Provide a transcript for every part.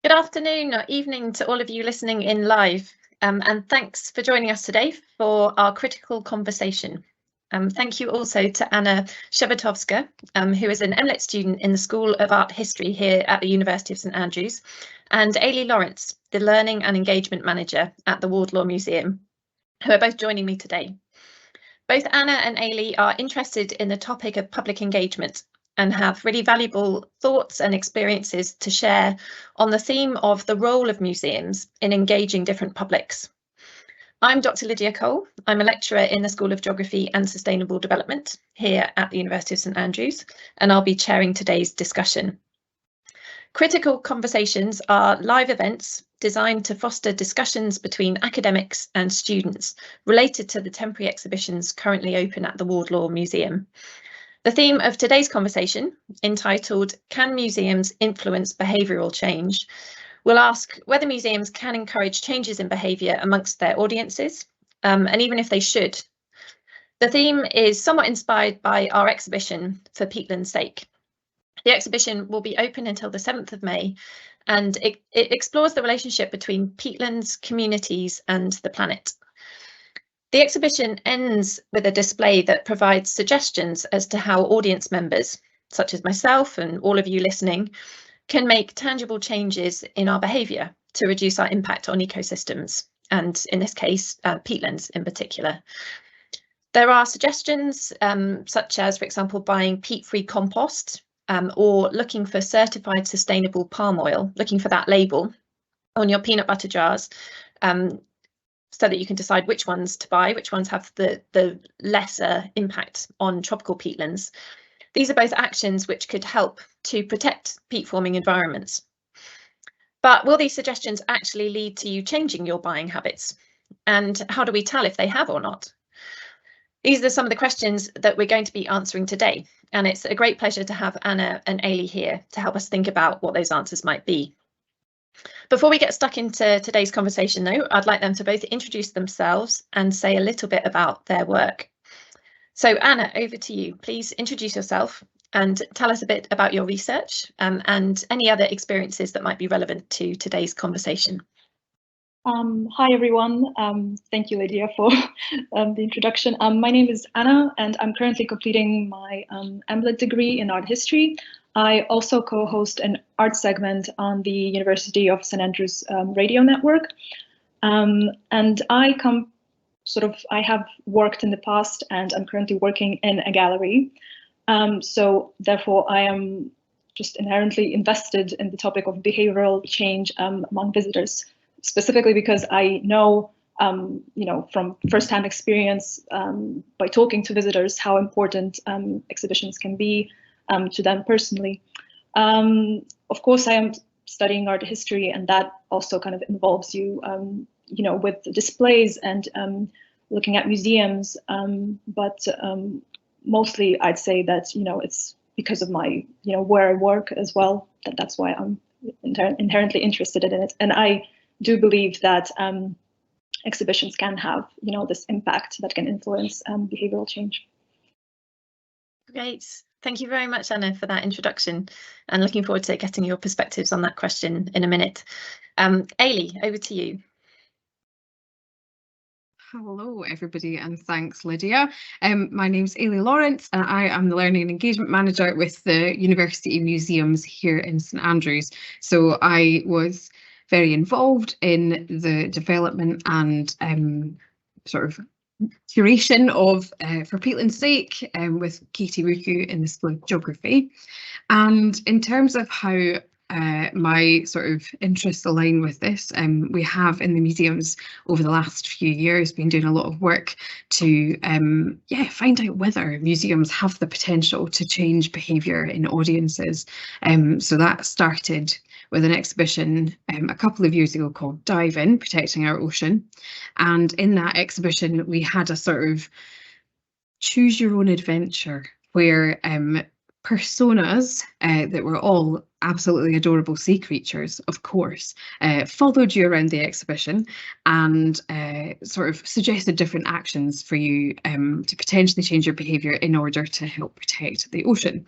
Good afternoon or evening to all of you listening in live, and thanks for joining us today for our critical conversation. Thank you also to Anna Shebatovska, who is an MLit student in the School of Art History here at the University of St Andrews, and Ailey Lawrence, the Learning and Engagement Manager at the Wardlaw Museum, who are both joining me today. Both Anna and Ailey are interested in the topic of public engagement and have really valuable thoughts and experiences to share on the theme of the role of museums in engaging different publics. I'm Dr. Lydia Cole. I'm a lecturer in the School of Geography and Sustainable Development here at the University of St Andrews, and I'll be chairing today's discussion. Critical conversations are live events designed to foster discussions between academics and students related to the temporary exhibitions currently open at the Wardlaw Museum. The theme of today's conversation, entitled "Can Museums Influence Behavioural Change?", will ask whether museums can encourage changes in behaviour amongst their audiences, and even if they should. The theme is somewhat inspired by our exhibition For Peatland's Sake. The exhibition will be open until the 7th of May, and it explores the relationship between peatlands, communities and the planet. The exhibition ends with a display that provides suggestions as to how audience members, such as myself and all of you listening, can make tangible changes in our behaviour to reduce our impact on ecosystems, and in this case, peatlands in particular. There are suggestions such as, for example, buying peat-free compost or looking for certified sustainable palm oil, looking for that label on your peanut butter jars, so that you can decide which ones to buy, which ones have the lesser impact on tropical peatlands. These are both actions which could help to protect peat-forming environments. But will these suggestions actually lead to you changing your buying habits? And how do we tell if they have or not? These are some of the questions that we're going to be answering today, and it's a great pleasure to have Anna and Ailey here to help us think about what those answers might be. Before we get stuck into today's conversation, though, I'd like them to both introduce themselves and say a little bit about their work. So Anna, over to you. Please introduce yourself and tell us a bit about your research and any other experiences that might be relevant to today's conversation. Hi everyone, thank you Lydia for the introduction. My name is Anna and I'm currently completing my MLit degree in art history. I also co-host an art segment on the University of St Andrews radio network. And I have worked in the past and I'm currently working in a gallery. So therefore I am just inherently invested in the topic of behavioral change among visitors. Specifically because I know, from firsthand experience by talking to visitors, how important exhibitions can be to them personally. Of course, I am studying art history, and that also kind of involves you, with displays and looking at museums. But mostly, I'd say that it's because of my where I work as well. That's why I'm inherently interested in it, and I do believe that exhibitions can have, this impact that can influence behavioral change. Great. Thank you very much, Anna, for that introduction, and looking forward to getting your perspectives on that question in a minute. Ailey, over to you. Hello everybody and thanks Lydia. My name's Ailey Lawrence and I am the Learning and Engagement Manager with the University Museums here in St Andrews. So I was very involved in the development and sort of curation of For Peatland's Sake with Katie Muku in the School of Geography. And in terms of how my sort of interests align with this, we have in the museums over the last few years been doing a lot of work to find out whether museums have the potential to change behaviour in audiences. So that started with an exhibition a couple of years ago called Dive In, Protecting Our Ocean. And in that exhibition, we had a sort of choose your own adventure where personas that were all absolutely adorable sea creatures, of course, followed you around the exhibition and sort of suggested different actions for you to potentially change your behaviour in order to help protect the ocean.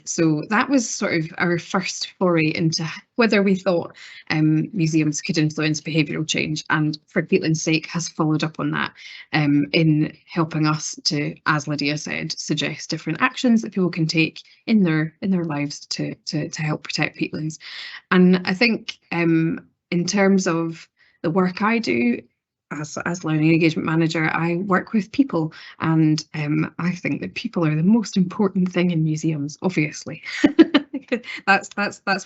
So that was sort of our first foray into whether we thought museums could influence behavioural change, and for Caitlin's sake has followed up on that in helping us to, as Lydia said, suggest different actions that people can take in their lives to help protect peatlands. And I think in terms of the work I do as learning engagement manager, I work with people, and I think that people are the most important thing in museums, obviously. That's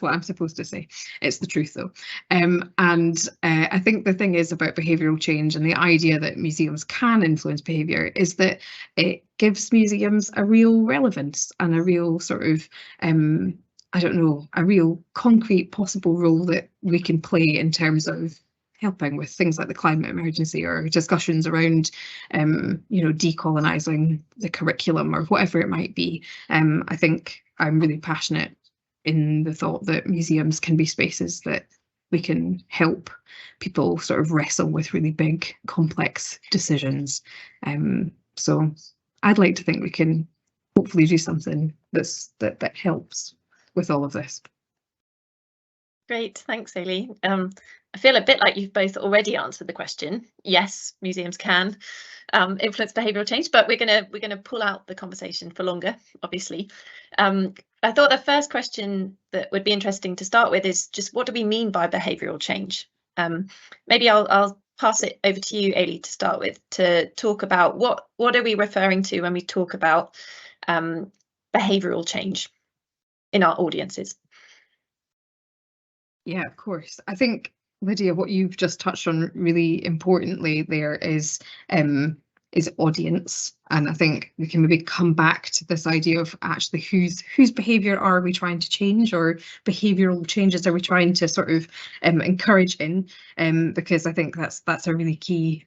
what I'm supposed to say. It's the truth, though. And I think the thing is about behavioural change and the idea that museums can influence behaviour is that it gives museums a real relevance and a real sort of I don't know, a real concrete possible role that we can play in terms of helping with things like the climate emergency or discussions around, you know, decolonising the curriculum or whatever it might be. I think I'm really passionate in the thought that museums can be spaces that we can help people sort of wrestle with really big, complex decisions. So I'd like to think we can hopefully do something that helps with all of this. Great, thanks, Ailey. I feel a bit like you've both already answered the question. Yes, museums can influence behavioural change, but we're gonna pull out the conversation for longer, obviously. I thought the first question that would be interesting to start with is just what do we mean by behavioural change? Maybe I'll pass it over to you, Ailey, to start with, to talk about what are we referring to when we talk about behavioural change in our audiences. Yeah, of course. I think, Lydia, what you've just touched on really importantly there is audience. And I think we can maybe come back to this idea of actually whose behaviour are we trying to change, or behavioural changes are we trying to sort of encourage in, because I think that's a really key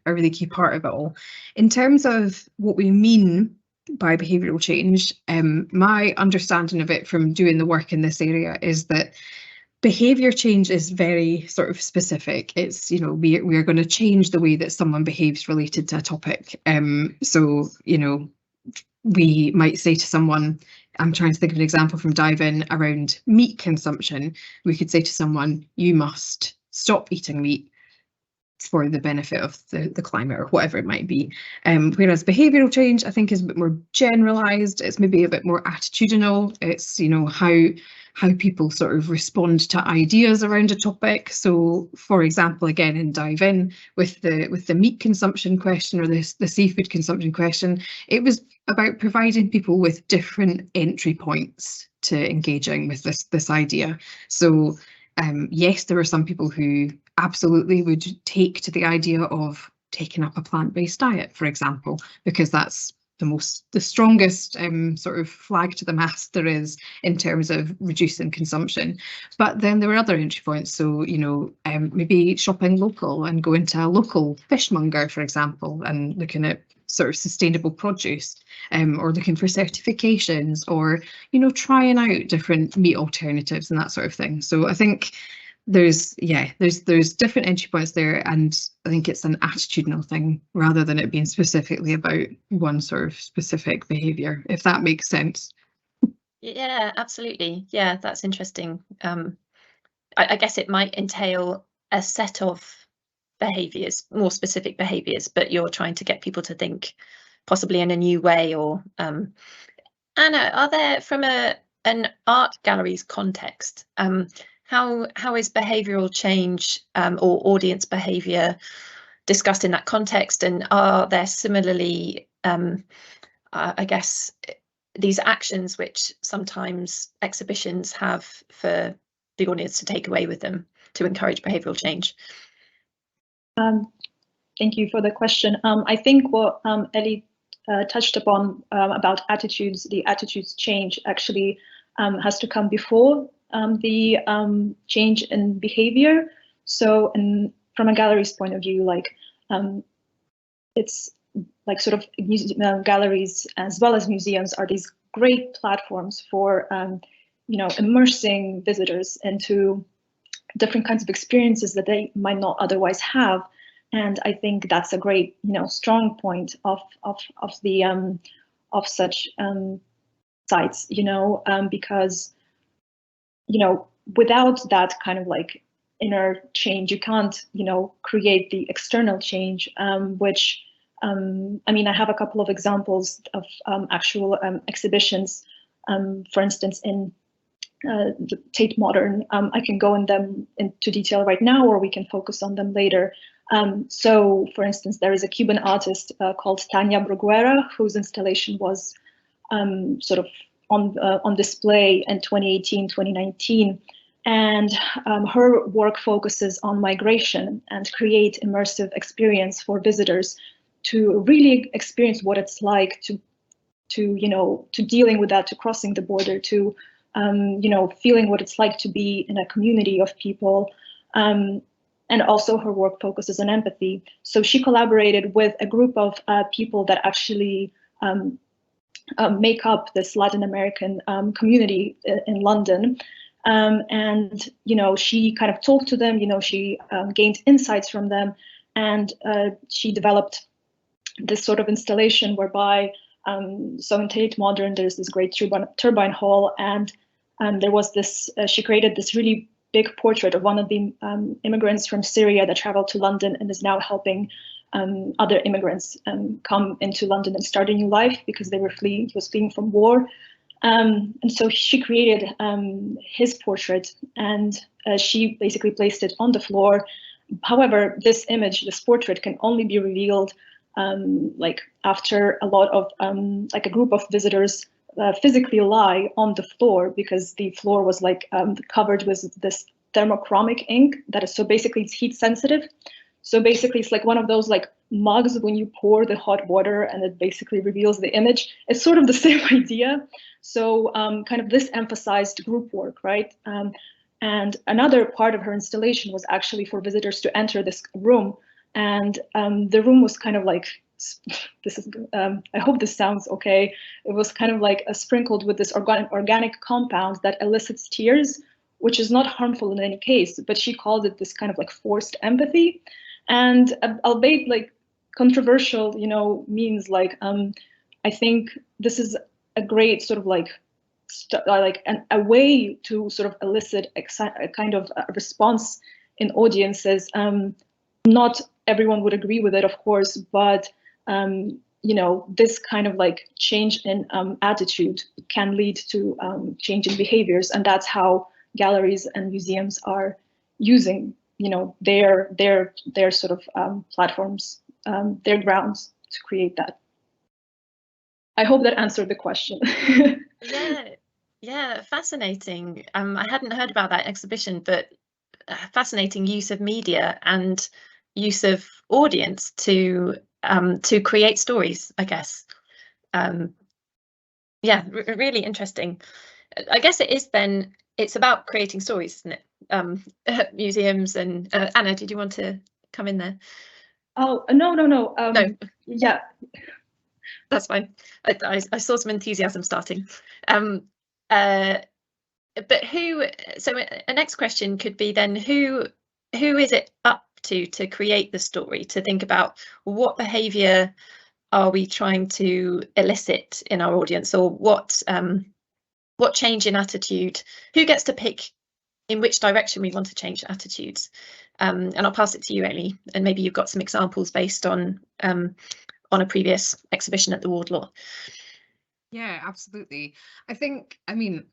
part of it all. In terms of what we mean by behavioural change, my understanding of it from doing the work in this area is that behaviour change is very sort of specific. It's, you know, we're going to change the way that someone behaves related to a topic. So, you know, we might say to someone, I'm trying to think of an example from Dive In around meat consumption. We could say to someone, you must stop eating meat for the benefit of the climate, or whatever it might be. Whereas behavioural change, I think, is a bit more generalised. It's maybe a bit more attitudinal. It's, you know, how people sort of respond to ideas around a topic. So, for example, again in Dive In with the meat consumption question, or the seafood consumption question, it was about providing people with different entry points to engaging with this idea. So yes, there are some people who absolutely would take to the idea of taking up a plant-based diet, for example, because that's the strongest sort of flag to the mast there is in terms of reducing consumption. But then there were other entry points. So, you know, maybe shopping local and going to a local fishmonger, for example, and looking at sort of sustainable produce, or looking for certifications, or, you know, trying out different meat alternatives and that sort of thing. So I think there's different entry points there, and I think it's an attitudinal thing rather than it being specifically about one sort of specific behaviour, if that makes sense. Yeah, absolutely. Yeah, that's interesting. I guess it might entail a set of behaviours, more specific behaviours, but you're trying to get people to think possibly in a new way. Or Anna, are there, from an art gallery's context, how is behavioural change or audience behaviour discussed in that context? And are there similarly, I guess, these actions which sometimes exhibitions have for the audience to take away with them to encourage behavioural change? Thank you for the question. I think what Ellie touched upon about attitudes, the attitudes change actually has to come before the change in behavior. So, from a gallery's point of view, like it's like sort of galleries as well as museums are these great platforms for immersing visitors into different kinds of experiences that they might not otherwise have. And I think that's a great, strong point of such sites, because, without that kind of like inner change, you can't, create the external change, which, I mean, I have a couple of examples of actual exhibitions, for instance, in the Tate Modern. I can go into detail right now, or we can focus on them later. So, for instance, there is a Cuban artist called Tania Bruguera, whose installation was sort of on display in 2018, 2019. And her work focuses on migration and create immersive experience for visitors to really experience what it's like to dealing with that, to crossing the border, to feeling what it's like to be in a community of people. And also her work focuses on empathy. So she collaborated with a group of people that actually make up this Latin American community in London. And, she kind of talked to them, she gained insights from them, and she developed this sort of installation whereby, so in Tate Modern, there's this great turbine hall, and there was this, she created this really big portrait of one of the immigrants from Syria that traveled to London and is now helping other immigrants come into London and start a new life because he was fleeing from war. And so she created his portrait, and she basically placed it on the floor. However, this portrait can only be revealed like after a lot of like a group of visitors physically lie on the floor, because the floor was like covered with this thermochromic ink that is, so basically it's heat sensitive. So basically it's like one of those like mugs when you pour the hot water and it basically reveals the image. It's sort of the same idea. So kind of this emphasized group work, right? And another part of her installation was actually for visitors to enter this room. And the room was kind of like, this is, I hope this sounds okay. It was kind of like sprinkled with this organic compound that elicits tears, which is not harmful in any case, but she called it this kind of like forced empathy. And albeit like controversial, means like, I think this is a great sort of like, a way to sort of elicit a kind of a response in audiences. Not everyone would agree with it, of course, but this kind of like change in attitude can lead to change in behaviors, and that's how galleries and museums are using, their sort of platforms, their grounds to create that. I hope that answered the question. Yeah, fascinating. I hadn't heard about that exhibition, but fascinating use of media and use of audience to create stories, I guess. Yeah, really interesting. I guess it is then, it's about creating stories, isn't it? Museums and Anna, did you want to come in there? Oh, no. No. Yeah. That's fine. I saw some enthusiasm starting. But so a next question could be then, who is it up to create the story, to think about what behavior are we trying to elicit in our audience, or what change in attitude, who gets to pick in which direction we want to change attitudes? And I'll pass it to you, Ellie, and maybe you've got some examples based on a previous exhibition at the Wardlaw. Yeah, absolutely. I mean,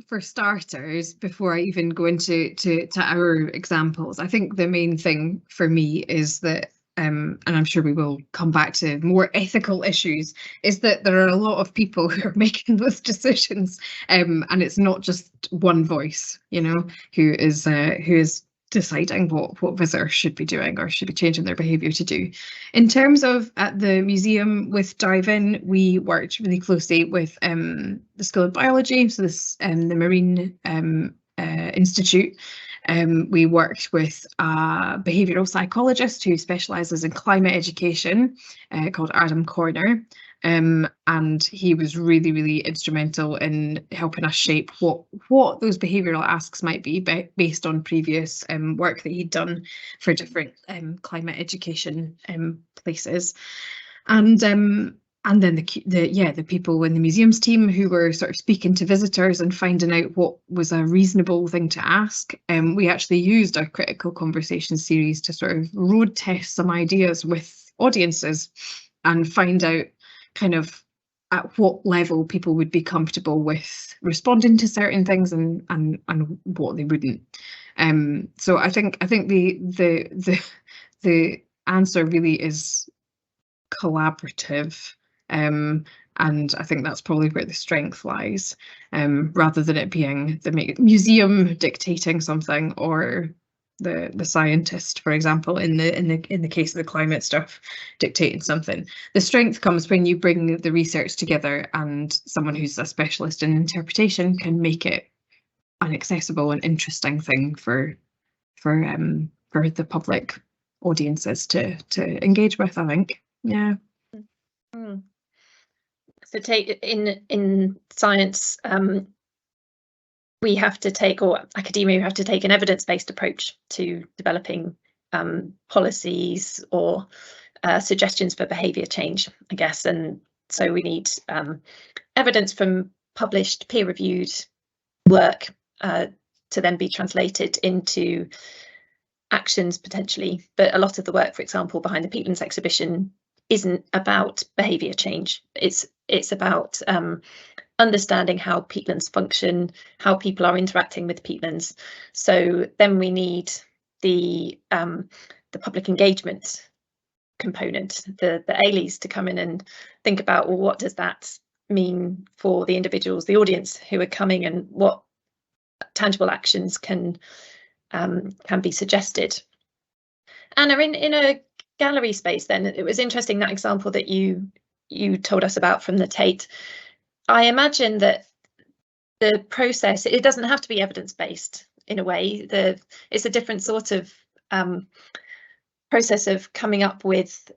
for starters, before I even go into our examples, I think the main thing for me is that, and I'm sure we will come back to more ethical issues, is that there are a lot of people who are making those decisions, and it's not just one voice, who is deciding what visitors should be doing or should be changing their behaviour to do. In terms of at the museum with Dive In, we worked really closely with the School of Biology, so this the Marine Institute. We worked with a behavioural psychologist who specialises in climate education, called Adam Corner. and he was really, really instrumental in helping us shape what those behavioural asks might be based on previous work that he'd done for different climate education places. And then the people in the museums team who were sort of speaking to visitors and finding out what was a reasonable thing to ask. We actually used our critical conversation series to sort of road test some ideas with audiences and find out kind of at what level people would be comfortable with responding to certain things and what they wouldn't. So I think the answer really is collaborative. And I think that's probably where the strength lies, rather than it being the museum dictating something or the scientist, for example, in the case of the climate stuff, dictating something. The strength comes when you bring the research together and someone who's a specialist in interpretation can make it an accessible and interesting thing for the public audiences to engage with, I think. Yeah. Mm. So take in science, we have to take, or academia, we have to take an evidence-based approach to developing policies or suggestions for behaviour change, I guess. And so we need evidence from published peer-reviewed work to then be translated into actions potentially. But a lot of the work, for example, behind the Peatlands exhibition isn't about behaviour change. It's about understanding how peatlands function, how people are interacting with peatlands. So then we need the public engagement component, the ALEs, to come in and think about, well, what does that mean for the individuals, the audience who are coming, and what tangible actions can be suggested. Anna, in a gallery space, then, it was interesting, that example that you told us about from the Tate. I imagine that the process, it doesn't have to be evidence-based in a way. It's a different sort of process of coming up with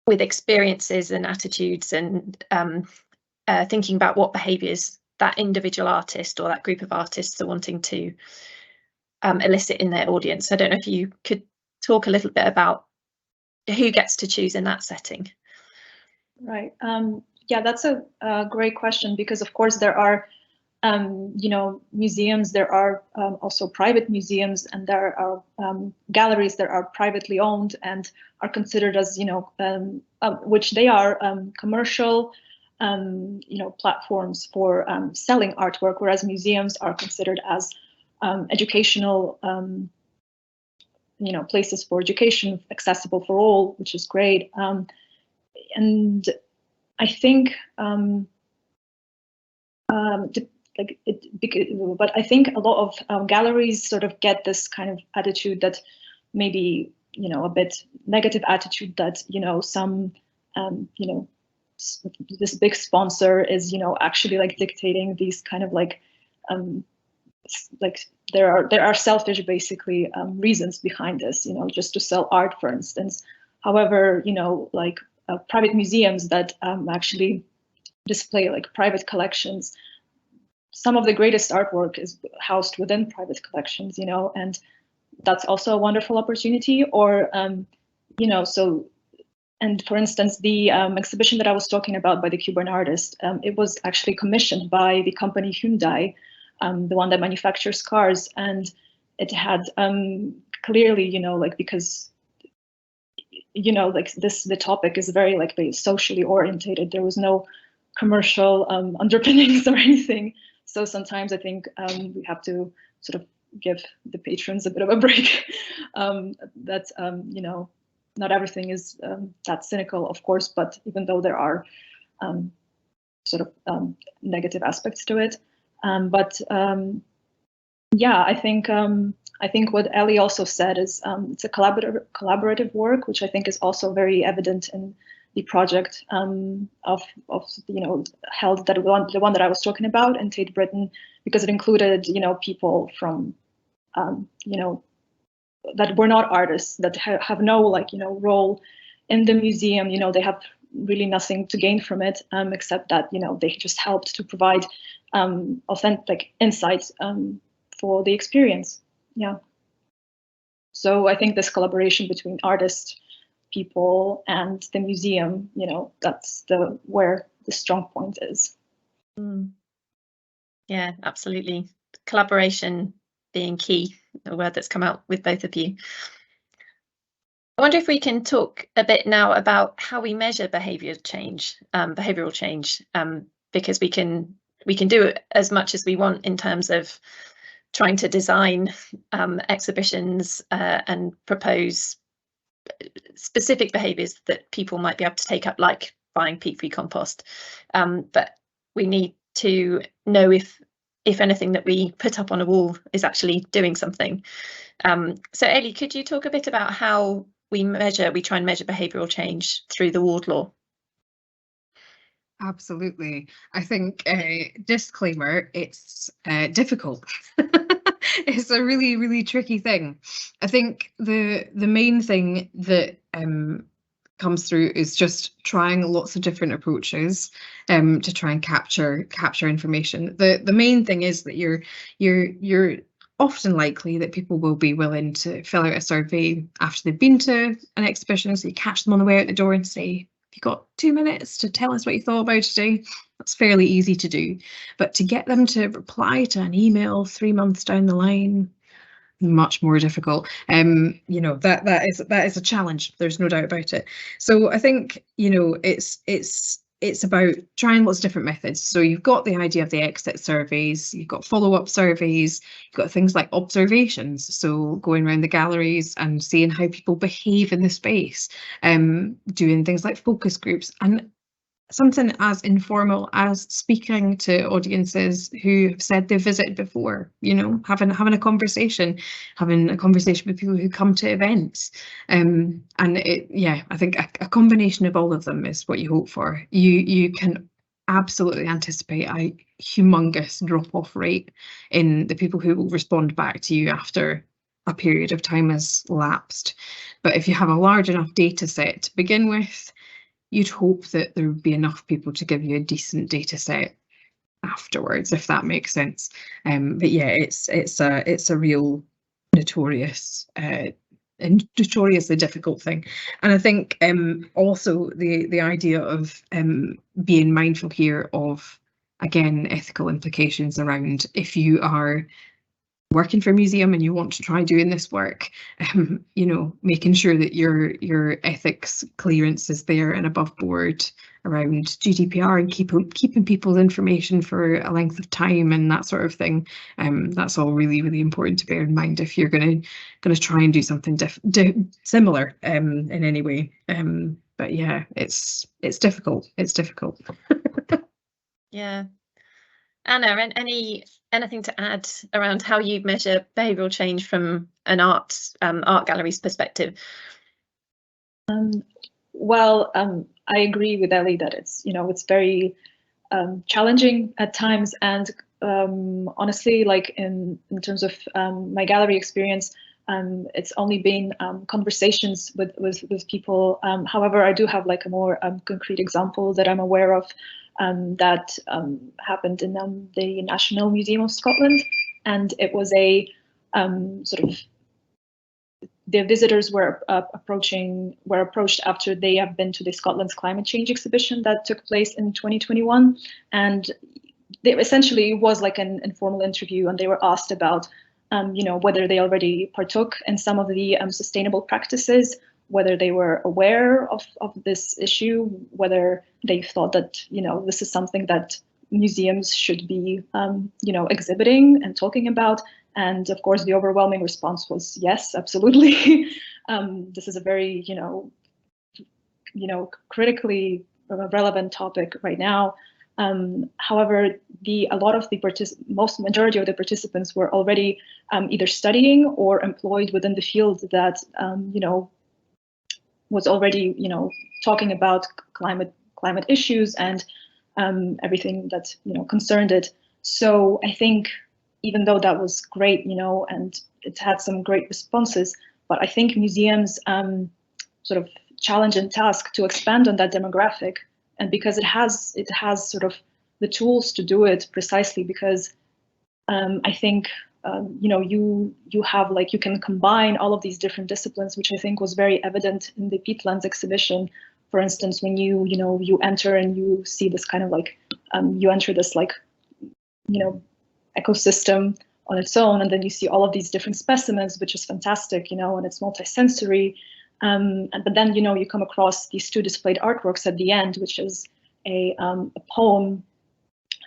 experiences and attitudes and thinking about what behaviours that individual artist or that group of artists are wanting to elicit in their audience. I don't know if you could talk a little bit about who gets to choose in that setting. Right. Yeah, that's a great question, because of course there are, museums, there are also private museums, and there are galleries that are privately owned and are considered as, which they are commercial, platforms for selling artwork, whereas museums are considered as educational, places for education, accessible for all, which is great. And I think, but I think a lot of galleries sort of get this kind of attitude that maybe, a bit negative attitude that, some, this big sponsor is, actually like dictating these kind of like there are selfish, basically, reasons behind this, just to sell art, for instance. However, private museums that actually display like private collections, some of the greatest artwork is housed within private collections, and that's also a wonderful opportunity. Or, so, and for instance, the exhibition that I was talking about by the Cuban artist, it was actually commissioned by the company Hyundai, the one that manufactures cars, and it had clearly, because the topic is very very socially orientated. There was no commercial underpinnings or anything. So sometimes I think we have to sort of give the patrons a bit of a break. That not everything is that cynical, of course, but even though there are sort of negative aspects to it, yeah, I think what Ellie also said is it's a collaborative work, which I think is also very evident in the project of held, that the one that I was talking about in Tate Britain, because it included people from that were not artists, that have no role in the museum. They have really nothing to gain from it, except that, you know, they just helped to provide authentic insights for the experience. Yeah. So I think this collaboration between artists, people, and the museum, you know, that's where the strong point is. Yeah, absolutely. Collaboration being key, a word that's come out with both of you. I wonder if we can talk a bit now about how we measure behavioural change, because we can do as much as we want in terms of trying to design exhibitions and propose specific behaviours that people might be able to take up, like buying peat-free compost. But we need to know if anything that we put up on a wall is actually doing something. So Ellie, could you talk a bit about how we try and measure behavioural change through the ward law? Absolutely. I think disclaimer, it's difficult. It's a really, really tricky thing. I think the main thing that comes through is just trying lots of different approaches to try and capture information. The main thing is that you're often likely that people will be willing to fill out a survey after they've been to an exhibition. So you catch them on the way out the door and say, you got 2 minutes to tell us what you thought about today. That's fairly easy to do, but to get them to reply to an email 3 months down the line, much more difficult. You know, that is a challenge. There's no doubt about it. So I think, you know, it's about trying lots of different methods. So you've got the idea of the exit surveys, you've got follow-up surveys, you've got things like observations, so going around the galleries and seeing how people behave in the space, doing things like focus groups, and something as informal as speaking to audiences who have said they've visited before, you know, having a conversation with people who come to events. And I think a combination of all of them is what you hope for. You can absolutely anticipate a humongous drop-off rate in the people who will respond back to you after a period of time has lapsed. But if you have a large enough data set to begin with, you'd hope that there would be enough people to give you a decent data set afterwards, if that makes sense. But yeah, it's a real notoriously difficult thing. And I think also the idea of being mindful here of, again, ethical implications around, if you are working for a museum and you want to try doing this work, you know, making sure that your ethics clearance is there and above board around GDPR and keeping people's information for a length of time and that sort of thing. That's all really, really important to bear in mind if you're going to try and do something similar in any way. But yeah, it's difficult. It's difficult. Yeah. Anna, anything to add around how you measure behavioural change from an art gallery's perspective? Well, I agree with Ellie that it's very challenging at times, and honestly, like in terms of my gallery experience, it's only been conversations with people. However, I do have like a more concrete example that I'm aware of that happened in the National Museum of Scotland, and it was a sort of, the visitors were approached after they have been to the Scotland's climate change exhibition that took place in 2021, and essentially it was like an informal interview, and they were asked about whether they already partook in some of the sustainable practices, whether they were aware of this issue, whether they thought that this is something that museums should be exhibiting and talking about. And of course, the overwhelming response was yes, absolutely. This is a very critically relevant topic right now. However, majority of the participants were already either studying or employed within the field that was already talking about climate issues and everything that concerned it. So I think even though that was great, and it had some great responses, but I think museums sort of challenge and task to expand on that demographic, and because it has sort of the tools to do it precisely because I think you have like you can combine all of these different disciplines, which I think was very evident in the peatlands exhibition. For instance, when you enter and you see this kind of like you enter this like ecosystem on its own, and then you see all of these different specimens, which is fantastic, and it's multisensory. But then you come across these two displayed artworks at the end, which is a poem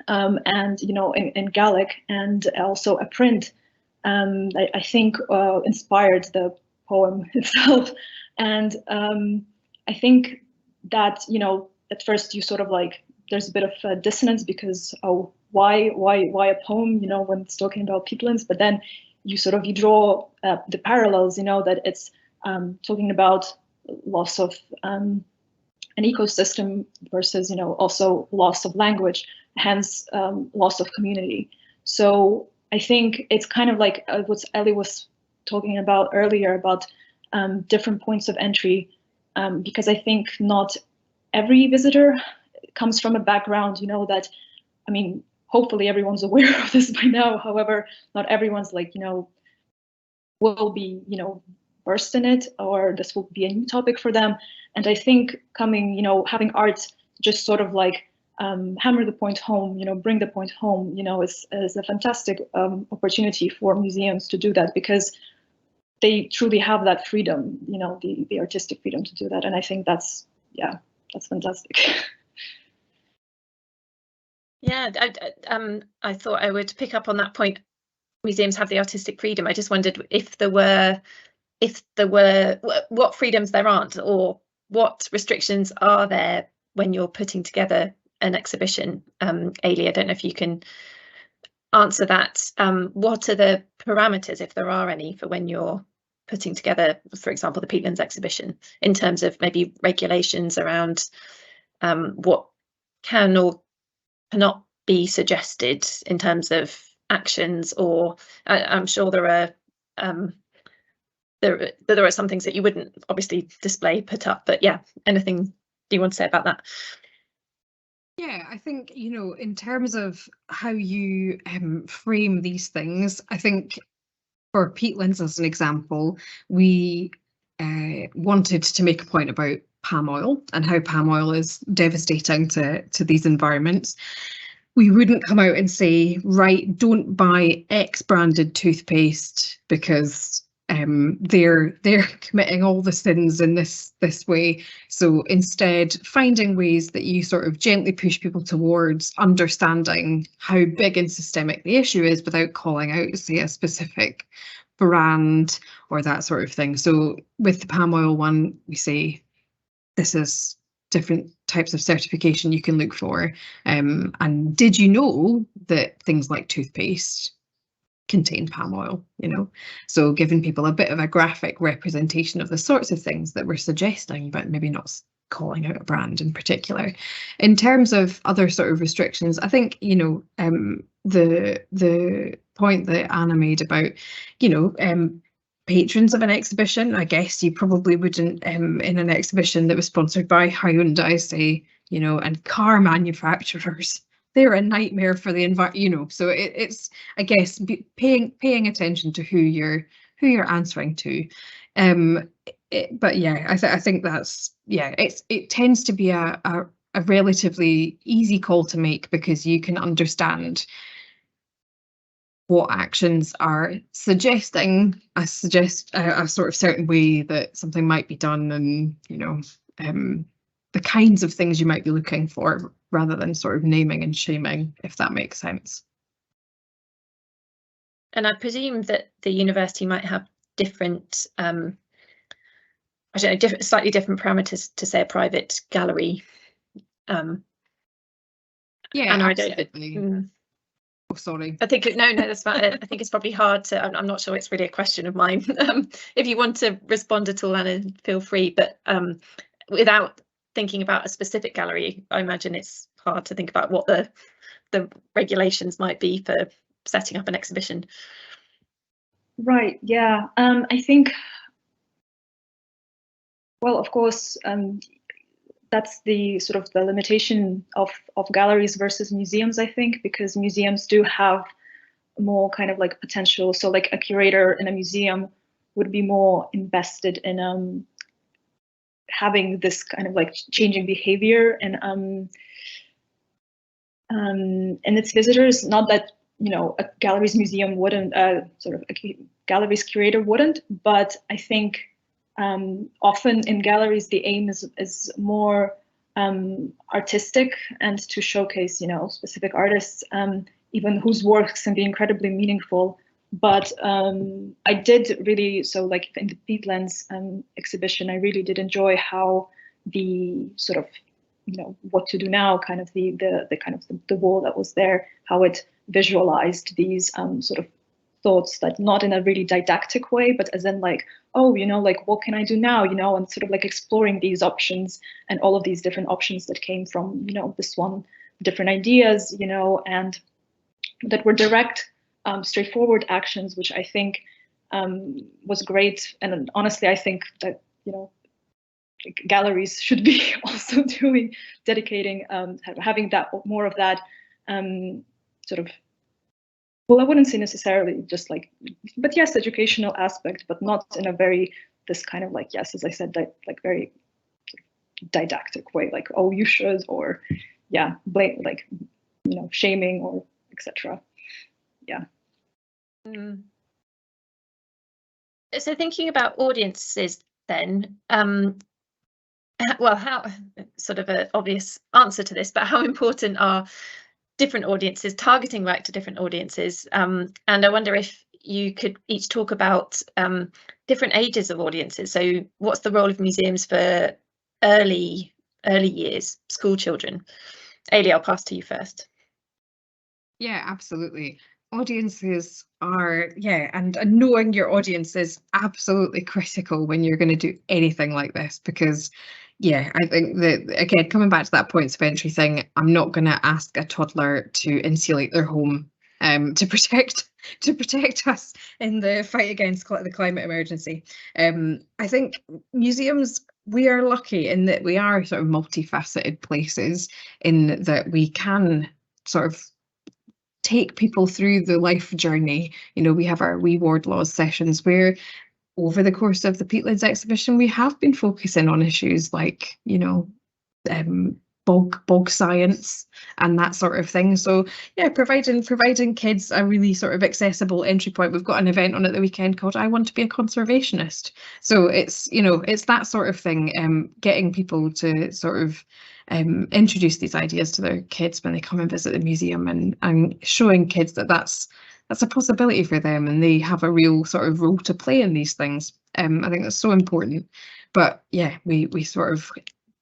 and in Gaelic, and also a print. I think inspired the poem itself, and I think that at first you sort of like there's a bit of dissonance because why a poem when it's talking about peatlands, but then you draw the parallels that it's talking about loss of an ecosystem versus also loss of language, hence loss of community. So I think it's kind of like what Ellie was talking about earlier about different points of entry, because I think not every visitor comes from a background that, I mean, hopefully everyone's aware of this by now. However, not everyone's like will be versed in it, or this will be a new topic for them. And I think coming having art just sort of like hammer the point home, bring the point home, is a fantastic opportunity for museums to do that, because they truly have that freedom, the artistic freedom to do that. And I think that's fantastic. Yeah, I thought I would pick up on that point. Museums have the artistic freedom. I just wondered if there were what freedoms there aren't, or what restrictions are there when you're putting together an exhibition. Ailey, I don't know if you can answer that. What are the parameters, if there are any, for when you're putting together, for example, the peatlands exhibition, in terms of maybe regulations around what can or cannot be suggested in terms of actions? Or I'm sure there are some things that you wouldn't obviously display, put up, but yeah, anything do you want to say about that? Yeah, I think, in terms of how you frame these things, I think for peatlands, as an example, we wanted to make a point about palm oil and how palm oil is devastating to these environments. We wouldn't come out and say, right, don't buy X branded toothpaste because they're committing all the sins in this way. So instead, finding ways that you sort of gently push people towards understanding how big and systemic the issue is without calling out, say, a specific brand or that sort of thing. So with the palm oil one, we say this is different types of certification you can look for. And did you know that things like toothpaste contain palm oil? So giving people a bit of a graphic representation of the sorts of things that we're suggesting, but maybe not calling out a brand in particular. In terms of other sort of restrictions, I think the point that Anna made about patrons of an exhibition, I guess you probably wouldn't in an exhibition that was sponsored by Hyundai, say, and car manufacturers. They're a nightmare for the environment, so it's, I guess, paying attention to who you're answering to. But yeah, I think that's, it tends to be a relatively easy call to make, because you can understand what actions are suggesting a sort of certain way that something might be done, and the kinds of things you might be looking for, rather than sort of naming and shaming, if that makes sense. And I presume that the university might have different, I don't know, slightly different parameters to, say, a private gallery. Yeah, and absolutely. Oh, sorry. I think no, that's fine. I think it's probably hard to. I'm not sure it's really a question of mine. If you want to respond at all, Anna, feel free. But without thinking about a specific gallery, I imagine it's hard to think about what the regulations might be for setting up an exhibition. Right. Yeah. I think Well, of course, that's the sort of the limitation of galleries versus museums, I think, because museums do have more kind of like potential. So like a curator in a museum would be more invested in having this kind of like changing behavior and its visitors. Not that, you know, a gallery's museum wouldn't, sort of a gallery's curator wouldn't, but I think often in galleries the aim is more artistic and to showcase, you know, specific artists, even whose works can be incredibly meaningful. But I did really, so like in the Peatlands exhibition, I really did enjoy how the sort of, you know, what to do now, kind of the kind of the wall that was there, how it visualized these sort of thoughts, that not in a really didactic way, but as in like, oh, you know, like what can I do now, you know, and sort of like exploring these options and all of these different options that came from, you know, this one, different ideas, you know, and that were direct, straightforward actions, which I think was great. And honestly, I think that, you know, galleries should be also doing, dedicating, having that more of that sort of, well, I wouldn't say necessarily just like, but yes, educational aspect, but not in a very, this kind of like, yes, as I said, like very didactic way, like, oh, you should, or yeah, blame, like, you know, shaming or etc. Yeah. So thinking about audiences then, well, how, sort of an obvious answer to this, but how important are different audiences, targeting right to different audiences? And I wonder if you could each talk about different ages of audiences. So what's the role of museums for early years, school children? Ailey, I'll pass to you first. Yeah, absolutely. Audiences are, yeah, and knowing your audience is absolutely critical when you're going to do anything like this, because yeah, I think that, again, coming back to that points of entry thing, I'm not going to ask a toddler to insulate their home to protect us in the fight against the climate emergency. I think museums, we are lucky in that we are sort of multifaceted places, in that we can sort of take people through the life journey. You know, we have our wee ward laws sessions where over the course of the Peatlands exhibition, we have been focusing on issues like, you know, bog science and that sort of thing. So yeah, providing kids a really sort of accessible entry point. We've got an event on at the weekend called I Want to Be a Conservationist. So it's, you know, it's that sort of thing, getting people to sort of introduce these ideas to their kids when they come and visit the museum, and showing kids that that's a possibility for them and they have a real sort of role to play in these things. I think that's so important. But yeah, we sort of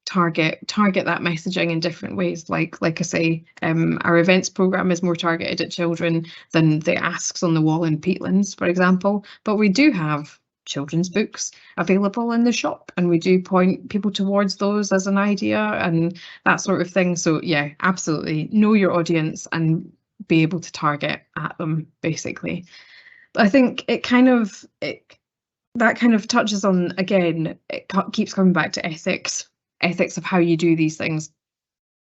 target that messaging in different ways. Like I say, our events program is more targeted at children than the asks on the wall in Peatlands, for example. But we do have children's books available in the shop, and we do point people towards those as an idea and that sort of thing. So yeah, absolutely know your audience and be able to target at them, basically. But I think that kind of touches on, again, it keeps coming back to ethics of how you do these things.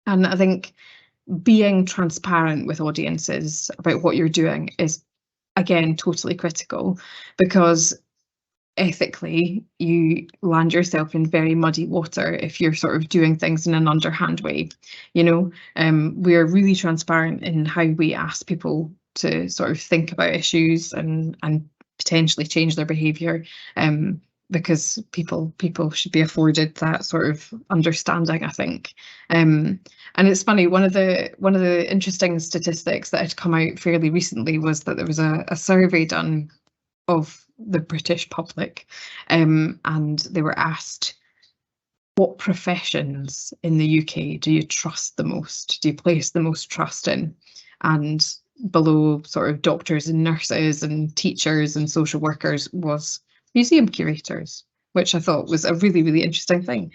And I think being transparent with audiences about what you're doing is, again, totally critical, because ethically you land yourself in very muddy water if you're sort of doing things in an underhand way. You know, we're really transparent in how we ask people to sort of think about issues and potentially change their behaviour, because people should be afforded that sort of understanding, I think. And it's funny, one of the interesting statistics that had come out fairly recently was that there was a survey done of the British public, and they were asked, what professions in the UK do you trust the most? Do you place the most trust in? And below sort of doctors and nurses and teachers and social workers was museum curators, which I thought was a really, really interesting thing.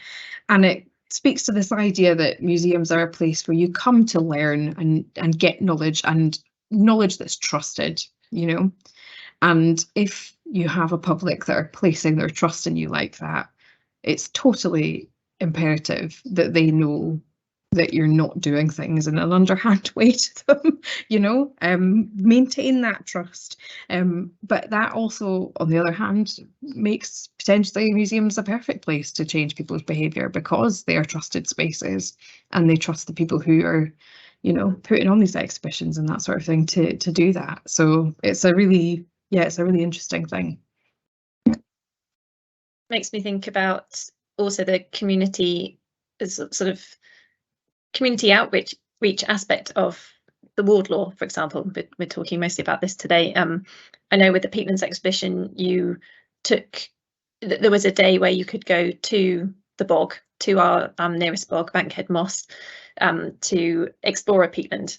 And it speaks to this idea that museums are a place where you come to learn and get knowledge, and knowledge that's trusted, you know. And if you have a public that are placing their trust in you like that, it's totally imperative that they know that you're not doing things in an underhand way to them, you know, maintain that trust. But that also, on the other hand, makes potentially museums a perfect place to change people's behaviour, because they are trusted spaces and they trust the people who are, you know, putting on these exhibitions and that sort of thing to do that. So it's a really, it's a really interesting thing. Makes me think about also the community, as sort of community outreach aspect of the ward law, for example. But we're talking mostly about this today. I know with the Peatlands exhibition, there was a day where you could go to the bog, to our nearest bog, Bankhead Moss, to explore a peatland,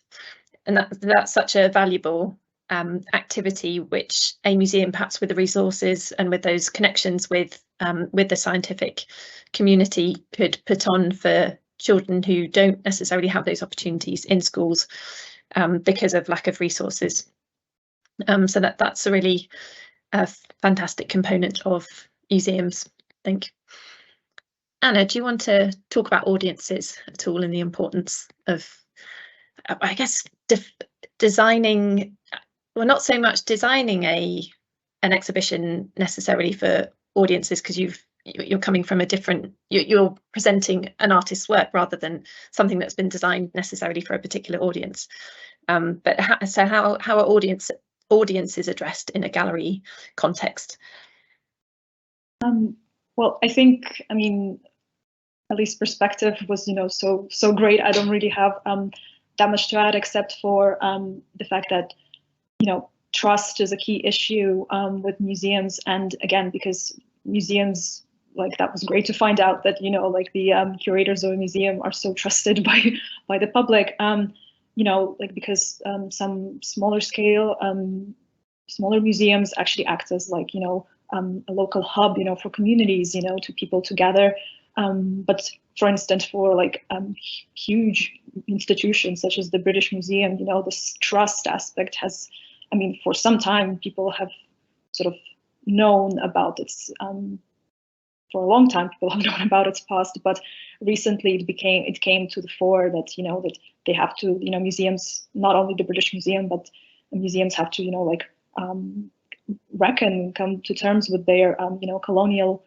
and that's such a valuable activity, which a museum, perhaps with the resources and with those connections with the scientific community, could put on for children who don't necessarily have those opportunities in schools because of lack of resources. So that's a really fantastic component of museums, I think. Anna, do you want to talk about audiences at all and the importance of, I guess, designing, well, not so much designing an exhibition necessarily for audiences, because you're coming from a different, you're presenting an artist's work rather than something that's been designed necessarily for a particular audience. But how are audiences addressed in a gallery context? Well, I think, I mean, at least perspective was, you know, so great. I don't really have that much to add, except for the fact that, you know, trust is a key issue with museums. And again, because museums, like, that was great to find out that, you know, like the curators of a museum are so trusted by the public, you know, like, because some smaller scale, smaller museums actually act as, like, you know, a local hub, you know, for communities, you know, to people to gather. But for instance, for like huge institutions such as the British Museum, you know, this trust aspect has, I mean, for some time people have sort of known about its, for a long time people have known about its past, but recently it came to the fore that, you know, that they have to, you know, museums, not only the British Museum, but museums have to, you know, like come to terms with their, you know, colonial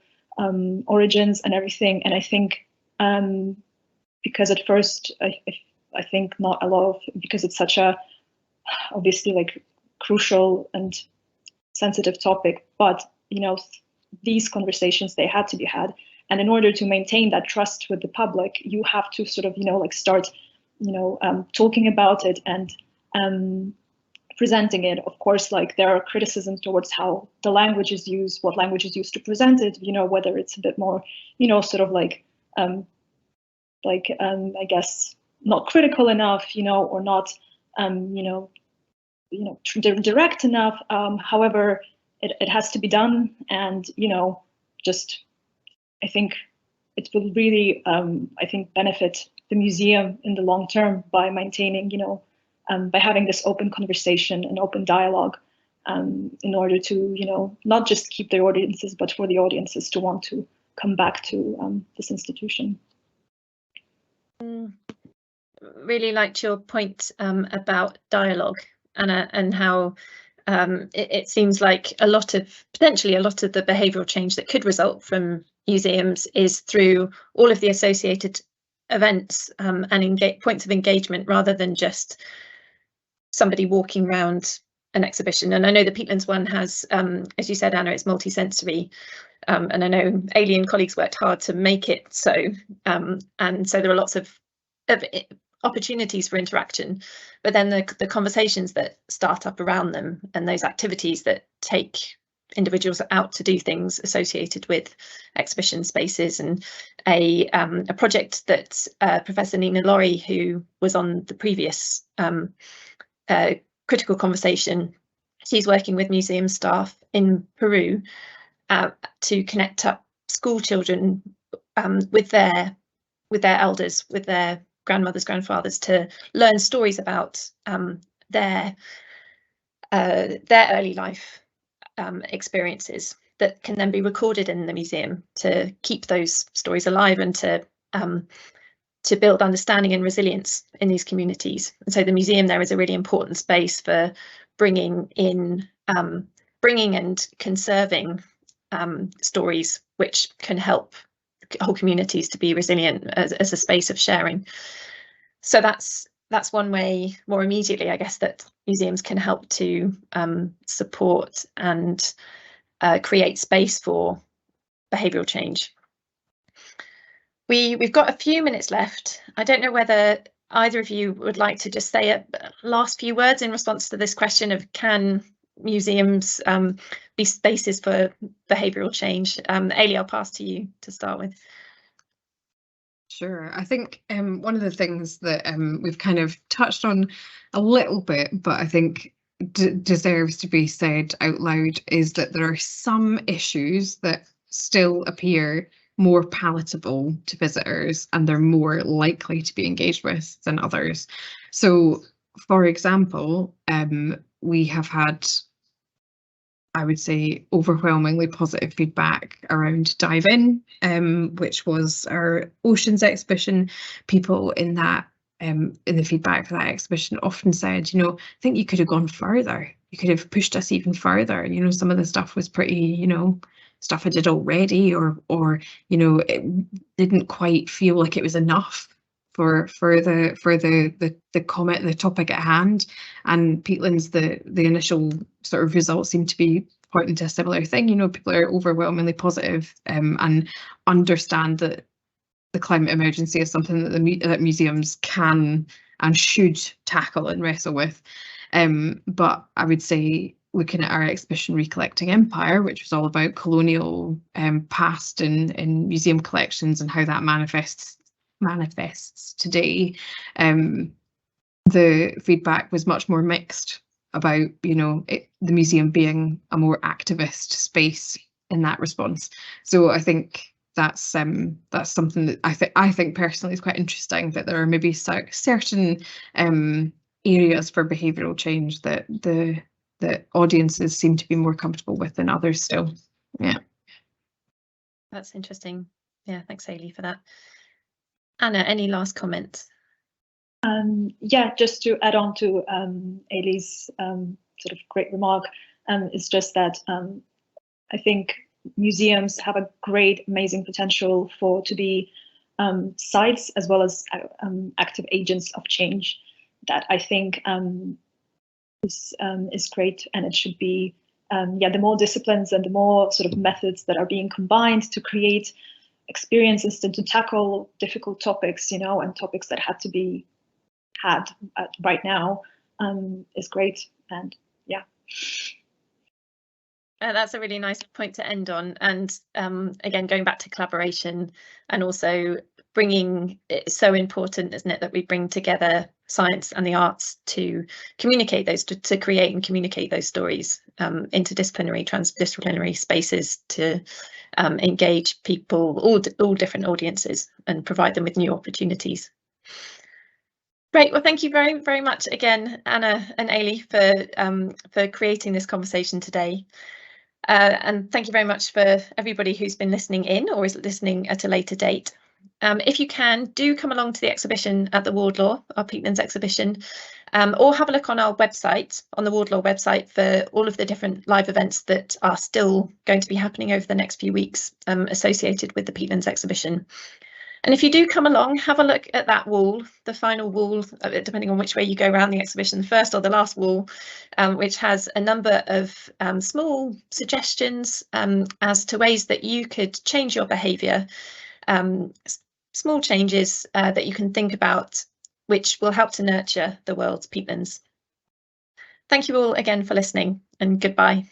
origins and everything. And I think because at first I think not a lot of, because it's such a obviously like crucial and sensitive topic, but, you know, these conversations, they had to be had. And in order to maintain that trust with the public, you have to sort of, you know, like start, you know, talking about it and presenting it. Of course, like, there are criticisms towards how the language is used, what language is used to present it, you know, whether it's a bit more, you know, sort of like I guess not critical enough, you know, or not, direct enough. However, it has to be done, and, you know, just, I think it will really, I think, benefit the museum in the long term by maintaining, you know, by having this open conversation and open dialogue, in order to, you know, not just keep their audiences, but for the audiences to want to come back to this institution. Really liked your point about dialogue, Anna, and how it seems like potentially a lot of the behavioural change that could result from museums is through all of the associated events and points of engagement, rather than just somebody walking around an exhibition. And I know the Peatlands one has, as you said, Anna, it's multisensory, and I know Alien colleagues worked hard to make it so, and so there are lots of opportunities for interaction, but then the conversations that start up around them, and those activities that take individuals out to do things associated with exhibition spaces. And a project that Professor Nina Laurie, who was on the previous critical conversation, she's working with museum staff in Peru to connect up school children with their elders, with their grandmothers, grandfathers, to learn stories about their early life experiences. that can then be recorded in the museum to keep those stories alive and to build understanding and resilience in these communities. And so the museum there is a really important space for bringing and conserving stories which can help whole communities to be resilient as a space of sharing. So that's one way more immediately, I guess, that museums can help to support and create space for behavioural change. We've got a few minutes left. I don't know whether either of you would like to just say a last few words in response to this question of, can museums be spaces for behavioural change? Ailey, I'll pass to you to start with. Sure. I think one of the things that we've kind of touched on a little bit, but I think deserves to be said out loud, is that there are some issues that still appear more palatable to visitors and they're more likely to be engaged with than others. So, for example, we have had, I would say, overwhelmingly positive feedback around Dive In, which was our oceans exhibition. People in that, in the feedback for that exhibition often said, you know, I think you could have gone further. You could have pushed us even further. You know, some of the stuff was pretty, you know, stuff I did already, or you know, it didn't quite feel like it was enough for the comment, the topic at hand. And peatlands, the initial sort of results seem to be pointing to a similar thing. You know, people are overwhelmingly positive and understand that the climate emergency is something that that museums can and should tackle and wrestle with. But I would say, looking at our exhibition Recollecting Empire, which was all about colonial past in museum collections and how that manifests today, the feedback was much more mixed about, you know, the museum being a more activist space in that response. So I think that's something that I think personally is quite interesting, that there are maybe certain areas for behavioural change that the audiences seem to be more comfortable with than others still. Yeah. That's interesting. Yeah, thanks, Ailey, for that. Anna, any last comments? Yeah, just to add on to Ailey's sort of great remark, it's just that I think museums have a great, amazing potential to be sites as well as active agents of change. That I think is great, and it should be, the more disciplines and the more sort of methods that are being combined to create experiences and to tackle difficult topics, you know, and topics that had to be had right now, is great. And yeah. That's a really nice point to end on. And again, going back to collaboration, and also it's so important, isn't it, that we bring together science and the arts to communicate those, to create and communicate those stories, interdisciplinary, transdisciplinary spaces to engage people, all different audiences, and provide them with new opportunities. Great. Well, thank you very, very much again, Anna and Ailey, for creating this conversation today. And thank you very much for everybody who's been listening in or is listening at a later date. If you can, do come along to the exhibition at the Wardlaw, our Peatlands exhibition, or have a look on our website, on the Wardlaw website, for all of the different live events that are still going to be happening over the next few weeks associated with the Peatlands exhibition. And if you do come along, have a look at that wall, the final wall, depending on which way you go around the exhibition, the first or the last wall, which has a number of small suggestions as to ways that you could change your behaviour, small changes that you can think about, which will help to nurture the world's peatlands. Thank you all again for listening, and goodbye.